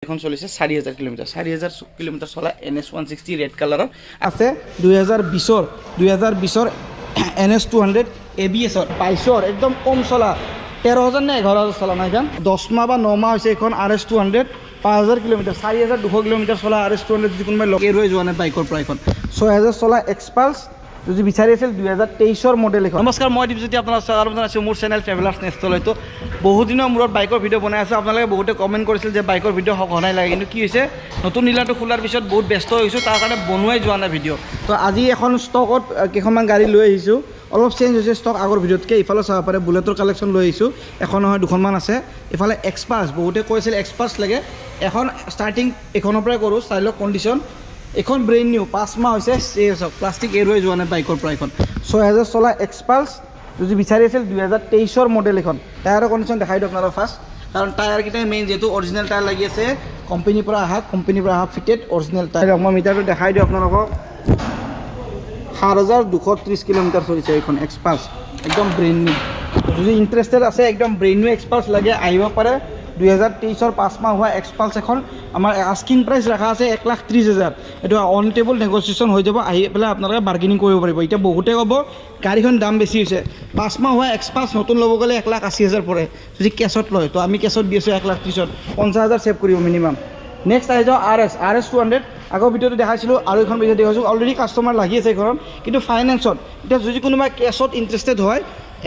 এখন চলিছে 4000 kilometre 4000 kilometre চলা NS160 ৰেড কালাৰৰ আছে 2020 NS200 ABS বাইছৰ একদম কম চলা 13000 নে 11000 চলা নাই গান 10 মাহ বা 9 মাহ হৈছে এখন RS200 5000 কিলোমিটার 4200 কিলোমিটার চলা RS200 যদি কোনোবাই লগে ৰৈ যোৱা নাই বাইকৰ পৰা এখন 6000 চলা Xpulse যদি বিচাৰি আছিল 2023 মডেল এখন নমস্কাৰ মই দীপজ্যোতি আপোনাৰ স্বাগতম আছে মোৰ চেনেল ট্ৰেভেলাৰ্ছ নেক্সটলৈ তো বহুত দিনৰ মূৰত বাইকৰ ভিডিঅ' বনাই আছে আপোনালোকে বহুতে কমেন্ট কৰিছিল যে বাইকৰ ভিডিঅ' সঘনাই লাগে কিন্তু কি হৈছে নতুন নীলাটো খোলাৰ পিছত বহুত ব্যস্ত হৈছো তাৰ কাৰণে বনোৱাই যোৱা নাই ভিডিঅ' তো আজি এখন ষ্টকত কেইখনমান গাড়ী লৈ আহিছো অলপ চেঞ্জ হৈছে ষ্টক আগৰ ভিডিঅ'তকৈ ইফালে চাব পাৰে বুলেটৰ কালেকশ্যন লৈ আহিছো এখন নহয় দুখনমান আছে ইফালে Xpulse বহুতে কৈছিল Xpulse লাগে এখন ষ্টাৰ্টিং এখনৰ পৰাই কৰোঁ ষ্টাইলক কণ্ডিশ্যন এখন ব্ৰেণ্ড নিউ 5 মাহ হৈছে প্লাষ্টিক এৰুৱাই যোৱা নাই বাইকৰ পৰা এখন 6000 চলা Xpulse যদি বিচাৰি আছিল 2023 মডেল এখন টায়াৰৰ কণ্ডিশ্যন দেখাই দিয়ক আপোনালোকক ফাৰ্ষ্ট কাৰণ টায়াৰকেইটাই মেইন যেহেতু অৰিজিনেল টায়াৰ লাগি আছে কোম্পানীৰ পৰা অহা ফিটেড অৰিজিনেল টায়াৰ মই মিটাৰটো দেখাই দিওঁ আপোনালোকক 7230 কিলোমিটাৰ চলিছে এখন Xpulse একদম ব্ৰেণ্ড নিউ যদি ইণ্টাৰেষ্টেড আছে একদম ব্ৰেণ্ড নিউ Xpulse লাগে আহিব পাৰে 2023 5 মাহ হোৱা Xpulse এখন আমাৰ আস্কিং প্ৰাইস ৰাখা আছে 1,30,000 এটো অন টেবল নেগোসিয়েশন হৈ যাব আহি পেলাই আপোনালোকে বাৰ্গেনিং কৰিব পাৰিব এটা বহুতে ক'ব গাড়ীখন দাম বেছি হৈছে 5 মাহ হোৱা Xpulse নতুন ল'ব গ'লে 1,80,000 পৰে যদি কেছত লয় তো আমি কেছত দি আছো 1,30,000 50,000 সেভ কৰিব মিনিমাম নেক্সট আহি যাও RS200 আগৰ ভিডিঅ'টো দেখাইছিলো আৰু এখন ভিডিঅ' দেখাইছো অলৰেডি কাস্টমাৰ লাগি আছে এখন কিন্তু ফাইনান্সত এটা যদি কোনোবা কেছত ইন্টাৰেষ্টেড হয়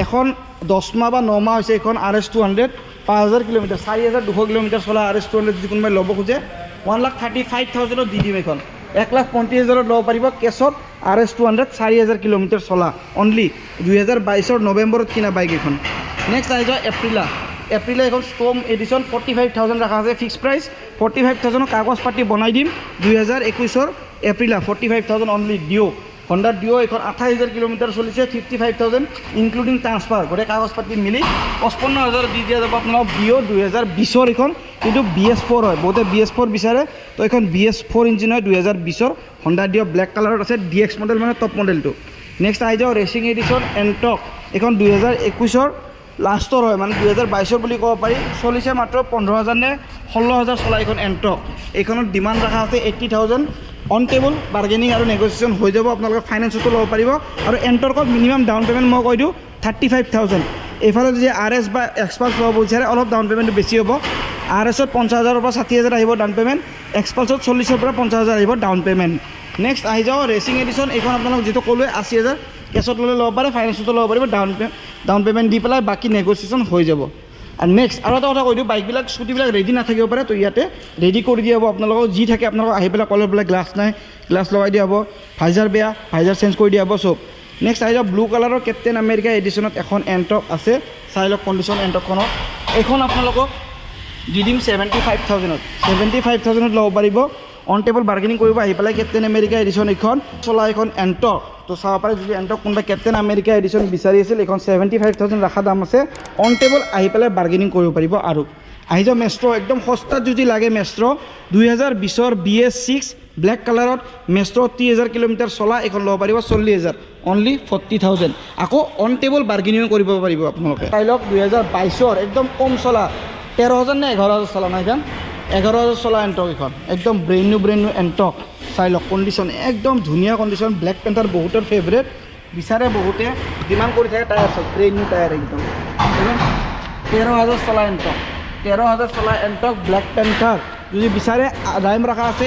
এখন 10 মাহ বা 9 মাহ হৈছে এখন RS200 5000 কিলোমিটার 4200 কিলোমিটার চলা RS200 যদি কোনোবাই ল'ব খোজে 1,35,000 দি দিম এখন 1,35,000 ল'ব পাৰিব কেছত RS200 4000 কিলোমিটাৰ চলা অনলি 2022 নৱেম্বৰত কিনা বাইক এখন নেক্সট আহি যায় এপ্ৰিলা এখন ষ্টৰ্ম এডিশ্যন 45,000 ৰাখা আছে ফিক্স প্ৰাইচ 45,000 কাগজ পাতি বনাই দিম 2021 এপ্ৰিলা 45,000 অনলি ডিও Honda Dio এখন 28,000 কিলোমিটার চলিছে 55,000 ইনক্লুডিং ট্রান্সফার গোটে কাগজ পাতি মিলি 55,000 দি দিয়া যাব আপোনাক Dio 2020 এখন কিন্তু BS4 হয় বহুতে BS4 বিচাৰে তো এখন BS4 ইঞ্জিন হয় 2020 Honda Dio ব্ল্যাক কালাৰত আছে DX মডেল মানে টপ মডেলটো নেক্সট আহি যাও ৰেচিং এডিশ্যন Ntorque এখন 2021 লাষ্টৰ হয় মানে 2022 বুলি ক'ব পাৰি চলিছে মাত্ৰ 15,000 নে 16,000 চলা এখন Ntorque এইখনৰ ডিমান্ড ৰাখা আছে 80,000 অন টেবল বাৰ্গেনিং আৰু নেগোসিয়েশন হৈ যাব আপোনালোকে ফাইনান্সটো ল'ব পাৰিব আৰু Ntorque মিনিমাম ডাউন পেমেন্ট মই কৈ দিওঁ 35,000 এফালে যদি RS বা Xpulse ল'ব বিচাৰে অলপ ডাউন পেমেন্টটো বেছি হ'ব RSত 50,000 পৰা 60,000 আহিব ডাউন পেমেন্ট Xpulseত 40,000 পৰা 50,000 আহিব ডাউন পেমেন্ট নেক্সট আহি যাও ৰেচিং এডিশ্যন এইখন আপোনালোক যেটো ক'লে 80,000 কেছত ল'লে ল'ব পাৰে ফাইনান্সটো ল'ব পাৰিব ডাউন পেমেন্ট দি পেলাই বাকি নেগোসিয়েশন হৈ যাব আৰু নেক্সট আৰু এটা কথা কৈ দিওঁ বাইকবিলাক স্কুটিবিলাক ৰেডি নাথাকিব পাৰে তো ইয়াতে ৰেডি কৰি দিয়া হ'ব আপোনালোকক যি থাকে আপোনালোকক আহি পেলাই কলৰ পেলাই গ্লাছ নাই গ্লাছ লগাই দিয়া হ'ব ভাইজাৰ বেয়া ভাইজাৰ চেঞ্জ কৰি দিয়া হ'ব চব নেক্সট আহি যাওঁ ব্লু কালাৰৰ কেপ্টেইন আমেৰিকা এডিশ্যনত এখন Ntorque আছে চাই লওক কণ্ডিশ্যন Ntorqueখনৰ এইখন আপোনালোকক দি দিম 75,000 ল'ব পাৰিব অন টেবল বাৰ্গেনিং কৰিব আহি পেলাই কেপ্টেইন আমেৰিকা এডিশ্যন এখন চলা এখন Ntorque তো চাব পাৰে যদি Ntorque কোনোবা কেপ্টেইন আমেৰিকা এডিশ্যন বিচাৰি আছিল এখন 75,000 ৰাখা দাম আছে অন টেবল আহি পেলাই বাৰ্গেনিং কৰিব পাৰিব আৰু আহি যাওঁ মেষ্ট্ৰ একদম সস্তাত যদি লাগে মেষ্ট্ৰ 2020 BS6 ব্ল্যাক কালাৰত মেষ্ট্ৰ 30,000 কিলোমিটাৰ চলা এখন ল'ব পাৰিব 40,000 অনলি 40,000 আকৌ অন টেবল বাৰ্গেনিং কৰিব পাৰিব আপোনালোকে চাই লওক 2022 একদম কম চলা 13,000 নে 11,000 চলা নাই গান 11,000 চলা Ntorque এখন একদম ব্ৰেণ্ড নিউ Ntorque চাই লওক কণ্ডিশ্যন একদম ধুনীয়া কণ্ডিশ্যন ব্ল্যাক পেন্থাৰ বহুতৰ ফেভাৰিট বিচাৰে বহুতে ডিমান্ড কৰি থাকে টায়াৰ চব ব্ৰেণ্ড নিউ টায়াৰ একদম 13,000 চলা Ntorque 13,000 চলা Ntorque ব্ল্যাক পেন্থাৰ যদি বিচাৰে দাম ৰাখা আছে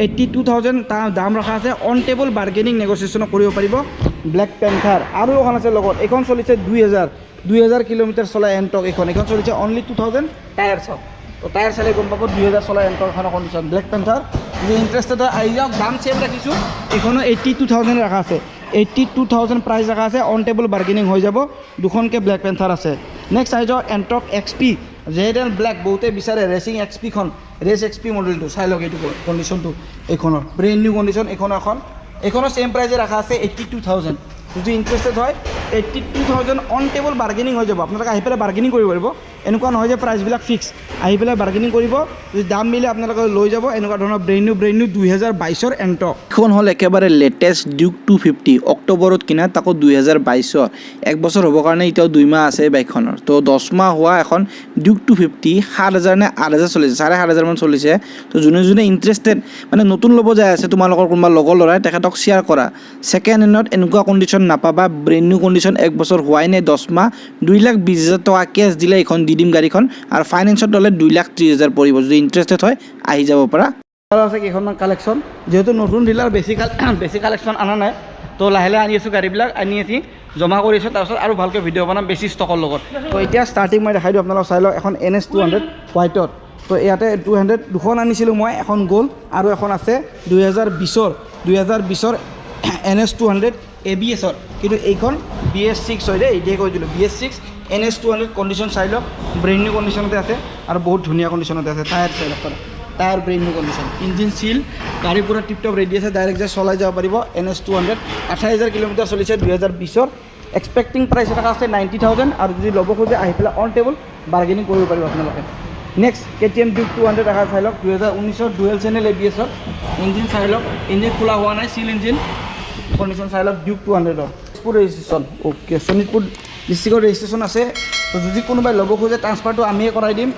82,000 দাম ৰাখা আছে অন টেবল বাৰ্গেনিং নেগোসিয়েশন কৰিব পাৰিব ব্ল্যাক পেন্থাৰ আৰু এখন আছে লগত এখন চলিছে 2000 কিলোমিটাৰ চলা Ntorque এখন চলিছে অনলি 2,000 টায়াৰ চব তো টায়াৰ চালে গম পাব 2000 চলা Ntorque এখনৰ কণ্ডিশ্যন ব্ল্যাক পেন্থাৰ যদি ইণ্টাৰেষ্টেড হয় আহি যাওক দাম চেম ৰাখিছোঁ এইখনো 82,000 ৰাখা আছে 82,000 প্ৰাইস ৰাখা আছে অন টেবল বাৰ্গেনিং হৈ যাব দুখনকে ব্ল্যাক পেন্থাৰ আছে নেক্সট আহি যাওক Ntorque XP red and black বহুতে বিচাৰে ৰেচিং XP খন ৰেচ XP মডেলটো চাই লওক এইটো কণ্ডিশ্যনটো এইখনৰ ব্ৰেণ্ড নিউ কণ্ডিশ্যন এইখনৰ সেম প্ৰাইসে ৰাখা আছে 82,000 যদি ইণ্টাৰেষ্টেড হয় 82,000 অন টেবল বাৰ্গেনিং হৈ যাব আপোনালোকে আহি পেলাই বাৰ্গেনিং কৰিব পাৰিব এনেকুৱা নহয় যে প্ৰাইচবিলাক ফিক্স আহি পেলাই বাৰ্গেনিং কৰিব যদি দাম মিলে আপোনালোকে লৈ যাব এনেকুৱা ধৰণৰ ব্ৰেণ্ড নিউ 2022ৰ এণ্টৰ্ক এখন হ'ল একেবাৰে লেটেষ্ট ডিউক 250 অক্টোবৰত কিনা তাকো 2022 এক বছৰ হ'বৰ কাৰণে এতিয়াও 2 মাহ আছে বাইকখনৰ তো 10 মাহ হোৱা এখন ডিউক 250 7000 নে 8000 চলিছে 7500 মান চলিছে তো যোনে ইণ্টাৰেষ্টেড মানে নতুন ল'ব যায় আছে তোমালোকৰ কোনোবা লগৰ ল'ৰাই তেখেতক শ্বেয়াৰ কৰা ছেকেণ্ড হেণ্ডত এনেকুৱা কণ্ডিশ্যন নাপাবা ব্ৰেণ্ড নিউ কণ্ডিশ্যন এক বছৰ হোৱাই নাই 10 মাহ 2,20,000 টকা কেছ দিলে এখন দি দিম গাড়ীখন আৰু ফাইনেন্সত ল'লে 2,30,000 পৰিব যদি ইণ্টাৰেষ্টেড হয় আহি যাব পৰা আছে কেইখনমান কালেকশ্যন যেহেতু নতুন ডিলাৰ বেছি কালেকশ্যন অনা নাই তো লাহে লাহে আনি আছোঁ গাড়ীবিলাক আনি আছি জমা কৰিছোঁ তাৰপিছত আৰু ভালকৈ ভিডিঅ' বনাম বেছি ষ্টকৰ লগত তো এতিয়া ষ্টাৰ্টিং মই দেখাই দিওঁ আপোনালোক চাই লওক এখন NS 200 হোৱাইটত তো ইয়াতে 200 দুখন আনিছিলোঁ মই এখন গ'ল আৰু এখন আছে 2020ৰ NS 200 ABSৰ কিন্তু এইখন BS6 হয় দেই এতিয়াই কৈ দিলোঁ BS6 NS 200 কণ্ডিশ্যন চাই লওক ব্ৰেণ্ড নিউ কণ্ডিশ্যনতে আছে আৰু বহুত ধুনীয়া কণ্ডিশ্যনতে আছে টায়াৰ চাই লওক tyre brand new condition engine chill গাড়ী পুৰা টিপটপ ৰেডি আছে ডাইৰেক্ট যে চলাই যাব পাৰিব NS 200 28,000 কিলোমিটাৰ চলিছে 2020ৰ এক্সপেক্টিং প্ৰাইচ এটা আছে 90,000 আৰু যদি ল'ব খোজে আহি পেলাই অন টেবল বাৰ্গেনিং কৰিব পাৰিব আপোনালোকে নেক্সট KTM ডিউক 200 দেখা চাই লওক 2019ৰ ডুৱেল চেনেল ABSৰ ইঞ্জিন চাই লওক ইঞ্জিন খোলা হোৱা নাই চিল ইঞ্জিন কণ্ডিশ্যন চাই লওক ডিউক 200ৰ তেজপুৰ ৰেজিষ্ট্ৰেশ্যন অ'কে শোণিতপুৰ ডিষ্ট্ৰিক্টৰ ৰেজিষ্ট্ৰেশ্যন আছে তো যদি কোনোবাই ল'ব খোজে ট্ৰান্সফাৰটো আমিয়ে কৰাই দিম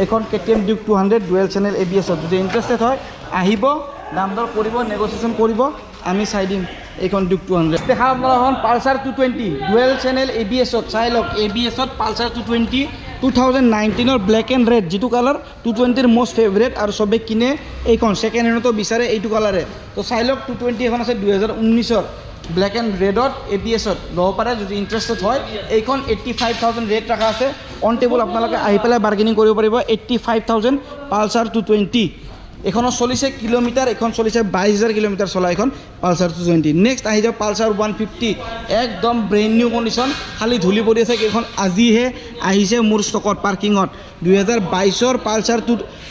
এখন KTM ডিউক 200 ডুৱেল চেনেল ABSৰ যদি ইণ্টাৰেষ্টেড হয় আহিব দাম দৰ কৰিব নেগচিয়েশ্যন কৰিব আমি চাই দিম এইখন ডিউক 200 দেখা আপোনাৰ এখন পালচাৰ 220 ডুৱেল চেনেল ABSত চাই লওক ABSত পালচাৰ 220 2019ৰ ব্লেক এণ্ড ৰেড যিটো কালাৰ 220ৰ মষ্ট ফেভৰেট আৰু চবে কিনে এইখন ছেকেণ্ড হেণ্ডতো বিচাৰে এইটো কালাৰে তো চাই লওক 220 এখন আছে 2019ৰ ব্লেক এণ্ড ৰেডত ABSত ল'ব পাৰে যদি ইণ্টাৰেষ্টেড হয় এইখন 85,000 ৰেট ৰাখা আছে অন টেবল আপোনালোকে আহি পেলাই বাৰ্গেনিং কৰিব পাৰিব 85,000 পালচাৰ 220 এখনৰ চলিছে কিলোমিটাৰ এখন চলিছে 22,000 কিলোমিটাৰ চলা এখন পালচাৰ 220 নেক্সট আহি যাওক পালচাৰ 150 একদম ব্ৰেণ্ড নিউ কণ্ডিশ্যন খালি ধূলি পৰি আছে কেইখন আজিহে আহিছে মোৰ ষ্টকত পাৰ্কিঙত 2022ৰ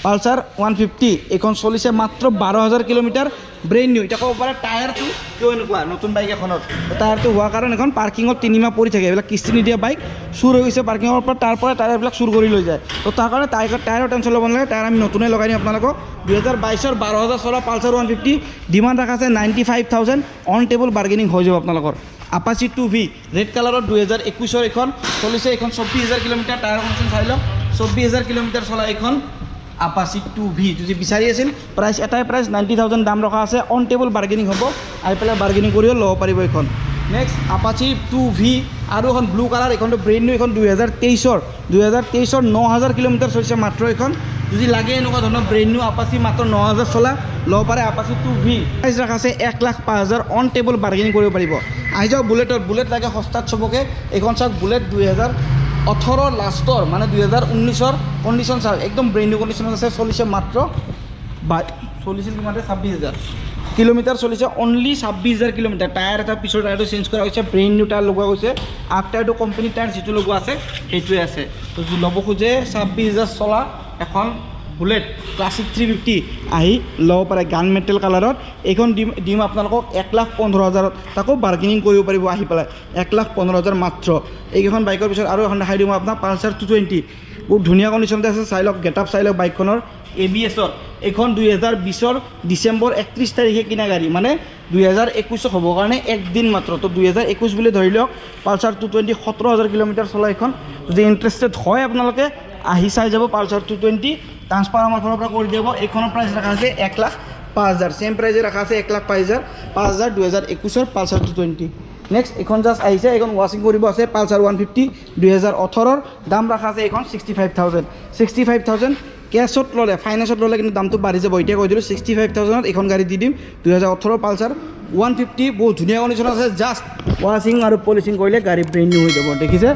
পালচাৰ 150 এখন চলিছে মাত্ৰ 12,000 কিলোমিটাৰ ব্ৰেণ্ড নিউ এতিয়া ক'ব পাৰে টায়াৰটো কিয় এনেকুৱা নতুন বাইক এখনত টায়াৰটো হোৱাৰ কাৰণে এখন পাৰ্কিঙত 3 মাহ পৰি থাকে এইবিলাক কিস্তি নিদিয়া বাইক চুৰ হৈ গৈছে পাৰ্কিঙৰ পৰা তাৰ পৰা টায়াৰবিলাক চুৰ কৰি লৈ যায় তো তাৰ কাৰণে টায়াৰৰ টেনশ্যন ল'ব নালাগে টায়াৰ আমি নতুনে লগাই দিম আপোনালোকক 2022ৰ 12,000 চলা পালচাৰ 150 ডিমাণ্ড ৰাখা আছে 95,000 অন টেবল বাৰ্গেনিং হৈ যাব আপোনালোকৰ আপাচি 2V ৰেড কালাৰত 2021ৰ এখন চলিছে এখন 24,000 কিলোমিটাৰ টায়াৰ কণ্ডিশ্যন চাই লওক 24,000 কিলোমিটাৰ চলা এখন আপাচি 2V যদি বিচাৰি আছিল প্ৰাইচ এটাই প্ৰাইচ 90,000 দাম ৰখা আছে অন টেবল বাৰ্গেনিং হ'ব আহি পেলাই বাৰ্গেনিং কৰিও ল'ব পাৰিব এইখন নেক্সট আপাচি 2V আৰু এখন ব্লু কালাৰ এইখনটো ব্ৰেণ্ড নিউ এখন 2023ৰ 9,000 কিলোমিটাৰ চলিছে মাত্ৰ এখন যদি লাগে এনেকুৱা ধৰণৰ ব্ৰেণ্ড নিউ আপাচি মাত্ৰ 9,000 চলা ল'ব পাৰে আপাচি 2V প্ৰাইচ ৰাখা আছে 1,05,000 অন টেবল বাৰ্গেনিং কৰিব পাৰিব আহি যাওক বুলেট লাগে সস্তাত চবকে এইখন চাওক বুলেট 2018 লাষ্টৰ মানে 2019ৰ কণ্ডিশ্যন চাওক একদম ব্ৰেণ্ড নিউ কণ্ডিশ্যনত আছে চলিছে মাত্ৰ চলিছিল কিমান 26,000 কিলোমিটাৰ চলিছে অনলি 26,000 কিলোমিটাৰ টায়াৰ এটা পিছৰ টায়াৰটো চেঞ্জ কৰা হৈছে ব্ৰেণ্ড নিউ টায়াৰ লগোৱা হৈছে আপ টায়াৰটো কোম্পানী টায়াৰ যিটো লগোৱা আছে সেইটোৱে আছে তো যদি ল'ব খোজে 26,000 চলা এখন বুলেট ক্লাছিক 350 আহি ল'ব পাৰে গান মেটেল কালাৰত এইখন দিম আপোনালোকক 1,15,000 তাকো বাৰ্গেনিং কৰিব পাৰিব আহি পেলাই 1,15,000 মাত্ৰ এইকেইখন বাইকৰ পিছত আৰু এখন দেখাই দিম আপোনাক পালচাৰ 220 বহুত ধুনীয়া কণ্ডিশ্যনতে আছে চাই লওক গেট আপ চাই লওক বাইকখনৰ ABSত এইখন 2020ৰ ডিচেম্বৰ 31 তাৰিখে কিনা গাড়ী মানে 2021 হ'বৰ কাৰণে একদিন মাত্ৰ তো 2021 বুলি ধৰি লওক পালচাৰ 220 17,000 কিলোমিটাৰ চলা এইখন যদি ইণ্টাৰেষ্টেড হয় আপোনালোকে আহি চাই যাব পালচাৰ 220 ট্ৰান্সফাৰ আমাৰ ফালৰ পৰা কৰি দিব এইখনৰ প্ৰাইচ ৰাখা আছে 1,05,000 সেম প্ৰাইজে ৰাখা আছে 1,05,000 2021ৰ পালচাৰ 220 নেক্সট এখন জাষ্ট আহিছে এখন ৱাচিং কৰিব আছে পালচাৰ 150 2018ৰ দাম ৰাখা আছে এইখন 65,000 কেছত ল'লে ফাইনেন্সত ল'লে কিন্তু দামটো বাঢ়ি যাব এতিয়া কৈ দিলোঁ 65,000ত এইখন গাড়ী দি দিম 2018 পালচাৰ 150 বহুত ধুনীয়া কণ্ডিশ্যন আছে জাষ্ট ৱাচিং আৰু পলিচিং কৰিলে গাড়ী ব্ৰেণ্ড নিউ হৈ যাব দেখিছে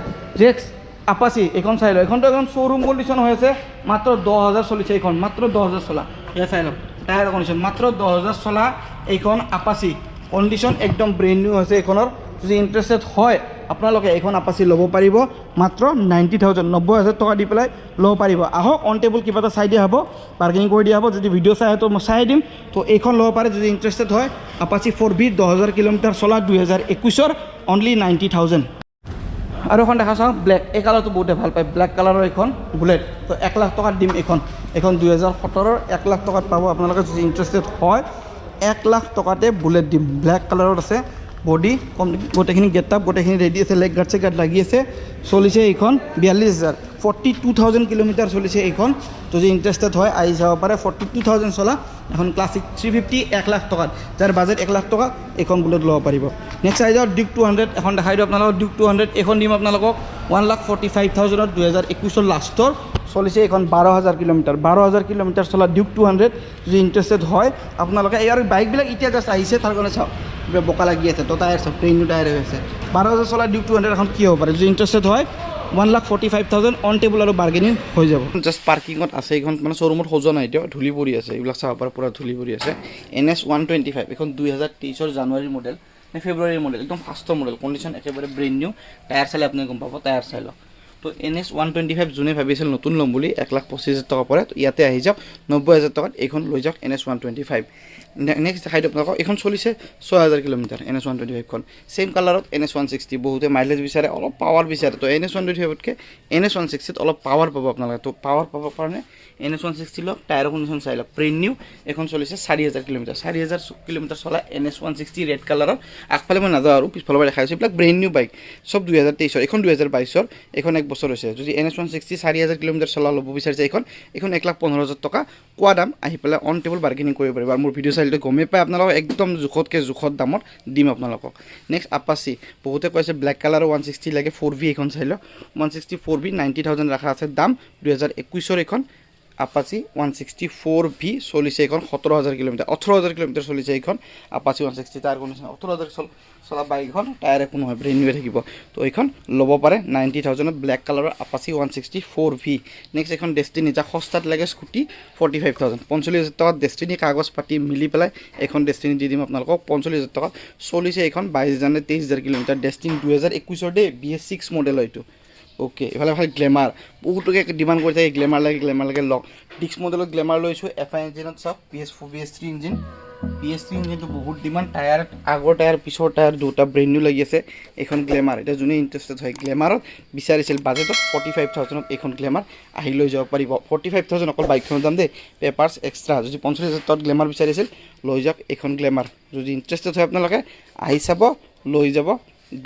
নেক্সট আপাচি এইখন চাই লওক এইখনটো এখন শ্ব'ৰুম কণ্ডিশ্যন হৈ আছে মাত্ৰ 10,000 চলিছে এইখন মাত্ৰ 10,000 চলা এয়া চাই লওক টায়াৰ কণ্ডিশ্যন মাত্ৰ 10,000 চলা এইখন আপাচি কণ্ডিশ্যন একদম ব্ৰেণ্ড নিউ হৈছে এইখনৰ যদি ইণ্টাৰেষ্টেড হয় আপোনালোকে এইখন আপাচি ল'ব পাৰিব মাত্ৰ 90,000 90,000 টকা দি পেলাই ল'ব পাৰিব আহক অন টেবল কিবা এটা চাই দিয়া হ'ব বাৰ্গেনিং কৰি দিয়া হ'ব যদি ভিডিঅ' চাই তো মই চাই দিম তো এইখন ল'ব পাৰে যদি ইণ্টাৰেষ্টেড হয় আপাচি 4V 10,000 কিলোমিটাৰ চলা 2021ৰ অনলি 90,000 আৰু এখন দেখা চাওঁ ব্লেক, এই কালাৰটো বহুতে ভাল পায়, ব্লেক কালাৰৰ এখন বুলেট। তো 1 লাখ টকাত দিম এইখন 2017-ৰ 1 লাখ টকাত পাব আপোনালোকে যদি ইণ্টাৰেষ্টেড হয়। 1 লাখ টকাতে বুলেট দিম, ব্লেক কালাৰত আছে, বডি গোটেইখিনি গেটআপ গোটেইখিনি ৰেডি আছে, লেগ গাৰ্ড চেগাৰ্ড লাগি আছে। চলিছে এইখন 42,000, 42,000 কিলোমিটাৰ চলিছে এইখন। যদি ইণ্টাৰেষ্টেড হয় আহি যাব পাৰে। 42,000 চলা এখন ক্লাছিক 350 1 লাখ টকাত, যাৰ বাজেট 1 লাখ টকা এইখন বুলেট ল'ব পাৰিব। নেক্সট আহি যাওক ডিউক 200, এখন দেখাই দিওঁ আপোনালোকক ডিউক 200। এইখন দিম আপোনালোকক 1,45,000, 2021-ৰ লাষ্টৰ চলিছে এইখন 12,000 কিলোমিটাৰ, 12,000 কিলোমিটাৰ চলা ডিউক 200। যদি ইণ্টাৰেষ্টেড হয় আপোনালোকে, এই আৰু বাইকবিলাক এতিয়া জাষ্ট আহিছে তাৰ কাৰণে চাওক বোকা লাগি আছে, তো টায়াৰ চাওক ব্ৰেণ্ড নিউ টায়াৰ হৈ আছে। 12,000 চলা ডিউক 200 এখন কি হ'ব পাৰে। যদি ইণ্টাৰেষ্টেড হয় 1,45,000 অন টেবুল আৰু বাৰ্গেনিং হৈ যাব। জাষ্ট পাৰ্কিঙত আছে এইখন, মানে শ্বৰুমত সজোৱা নাই, এতিয়া ধূলি পৰি আছে, এইবিলাক চাব পাৰে পূৰা ধূলি পৰি আছে। NS 125 এখন 2023-ৰ জানুৱাৰীৰ মডেল নে ফেব্ৰুৱাৰীৰ মডেল, একদম ফাৰ্ষ্টৰ মডেল, কণ্ডিশ্যন একেবাৰে ব্ৰেণ্ড নিউ। টায়াৰ চালে আপুনি গম পাব, টায়াৰ চাই লওক। তো NS 125 যোনে ভাবিছিল নতুন ল'ম বুলি 1,25,000 টকা পৰে, তো ইয়াতে আহি যাওক 90,000 টকাত এইখন লৈ যাওক NS 125। নেক্সট দেখাই দিওঁ আপোনালোকক, এইখন চলিছে 6,000 কিলোমিটাৰ NS 125খন। ছেইম কালাৰত NS 160, বহুতে মাইলেজ বিচাৰে, অলপ পাৱাৰ বিচাৰে, তো NS 125তকৈ NS 160ত অলপ পাৱাৰ পাব আপোনালোকে। তো পাৱাৰ পাবৰ কাৰণে NS 160 লওক, টায়াৰৰ কণ্ডিশ্যন চাই লওক, ব্ৰেণ্ড নিউ। এখন চলিছে 4,000 কিলোমিটাৰ, 4,000 কিলোমিটাৰ চলা NS 160 ৰেড কালাৰৰ। আগফালে মই নাযাওঁ আৰু পিছফালৰ পৰা দেখাই আছোঁ, এইবিলাক ব্ৰেণ্ড নিউ বাইক, চব 2023-ৰ। এইখন 2022-ৰ, এইখন 1 বছৰ হৈছে। যদি NS 160 4,000 কিলোমিটাৰ চলা ল'ব বিচাৰিছে এইখন 1,15,000 টকা কোৱা দাম। আহি পেলাই অন টেবুল বাৰ্গেনিং কৰিব পাৰিব। আৰু মোৰ ভিডিঅ' চাইলটো গমেই পায় আপোনালোকক, একদম জোখতকৈ জোখত দামত দিম আপোনালোকক। নেক্সট আপাচি, বহুতে কৈছে ব্লেক কালাৰৰ 160 লাগে, 4V এইখন চাই লওক, 160 4V 90,000 ৰাখা আছে দাম। 2021-ৰ এইখন আপাচি 160 4V চলিছে এইখন 17,000 কিলোমিটাৰ, 18,000 কিলোমিটাৰ চলিছে এইখন আপাচি 160। টায়াৰ কণ্ডিশ্যন 18,000 চলা বাইক এখন, টায়াৰ একো নহয়, ব্ৰেণ্ড নিউ থাকিব। তো এইখন ল'ব পাৰে 90,000ত, ব্লেক কালাৰৰ আপাচি 160 4V। নেক্সট এখন ডেষ্টিনি, যাক সস্তাত লাগে স্কুটি 45,000, 45,000 টকাত ডেষ্টিনি কাগজ পাতি মিলি পেলাই এখন ডেষ্টিনি দি দিম আপোনালোকক 45,000 টকাত। চলিছে এইখন 22,000 নে 23,000 কিলোমিটাৰ, ডেষ্টিনি 2021-ৰ দেই, BS6 মডেল এইটো। ওকে, এফালে গ্লেমাৰ, বহুতোকে ডিমাণ্ড কৰি থাকে গ্লেমাৰ লাগে লওক। ডিক্স মডেলত গ্লেমাৰ লৈছোঁ, FI ইঞ্জিনত চাওক, PS3 ইঞ্জিন, PS3 ইঞ্জিনটো বহুত ডিমাণ্ড। টায়াৰ আগৰ টায়াৰ পিছৰ টায়াৰ দুটা ব্ৰেণ্ড নিউ লাগি আছে। এইখন গ্লেমাৰ, এতিয়া যোনে ইণ্টাৰেষ্টেড হয় গ্লেমাৰত বিচাৰিছিল বাজেটত 45,000ত এইখন গ্লেমাৰ আহি লৈ যাব পাৰিব। 45,000 অকল বাইকখনৰ দাম দেই, পেপাৰ্ছ এক্সট্ৰা। যদি 45,000 টকাত গ্লেমাৰ বিচাৰিছিল লৈ যাওক এইখন গ্লেমাৰ। যদি ইণ্টাৰেষ্টেড হয় আপোনালোকে আহি চাব, লৈ যাব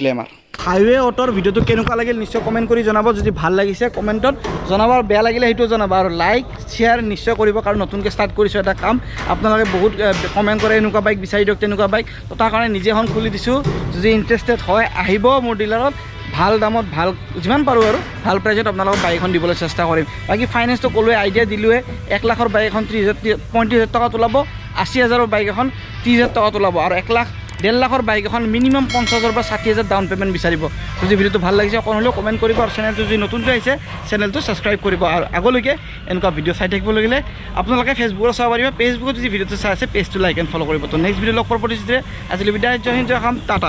গ্লেমাৰ। হাইৱে অটোৰ ভিডিঅ'টো কেনেকুৱা লাগিল নিশ্চয় কমেণ্ট কৰি জনাব। যদি ভাল লাগিছে কমেণ্টত জনাব, আৰু বেয়া লাগিলে সেইটোও জনাব। আৰু লাইক শ্বেয়াৰ নিশ্চয় কৰিব, কাৰণ নতুনকৈ ষ্টাৰ্ট কৰিছোঁ এটা কাম। আপোনালোকে বহুত কমেণ্ট কৰে এনেকুৱা বাইক বিচাৰি দিয়ক, তেনেকুৱা বাইক, তো তাৰ কাৰণে নিজে এখন খুলি দিছোঁ। যদি ইণ্টাৰেষ্টেড হয় আহিব মোৰ ডিলাৰত, ভাল দামত, ভাল যিমান পাৰোঁ আৰু ভাল প্ৰাইজত আপোনালোকক বাইক এখন দিবলৈ চেষ্টা কৰিম। বাকী ফাইনেন্সটো ক'লোৱে, আইডিয়া দিলোৱে। 1 লাখৰ বাইক এখন 35,000 টকাত ওলাব, 80,000ৰ বাইক এখন 30,000 টকাত ওলাব, আৰু 1,50,000 লাখৰ বাইক এখন মিনিমাম 50,000 পৰা 60,000 ডাউন পে'মেণ্ট বিচাৰিব। যদি ভিডিঅ'টো ভাল লাগিছে অকণ হ'লেও কমেণ্ট কৰিব, আৰু চেনেলটো যদি নতুনকৈ আহিছে চেনেলটো ছাবস্ক্ৰাইব কৰিব। আৰু আগলৈকে এনেকুৱা ভিডিঅ' চাই থাকিব লাগিলে আপোনালোকে ফেচবুকত চাব পাৰিব, ফেচবুকত যদি ভিডিঅ'টো চাই আছে পেজটো লাইক এণ্ড ফ'ল' কৰিব। তো নেক্সট ভিডিঅ' লগ পোৱাৰ প্ৰতিশ্ৰুতিৰে আজিলৈ বিদায়, জয় হিন্দ, জয় অসম, টাটা।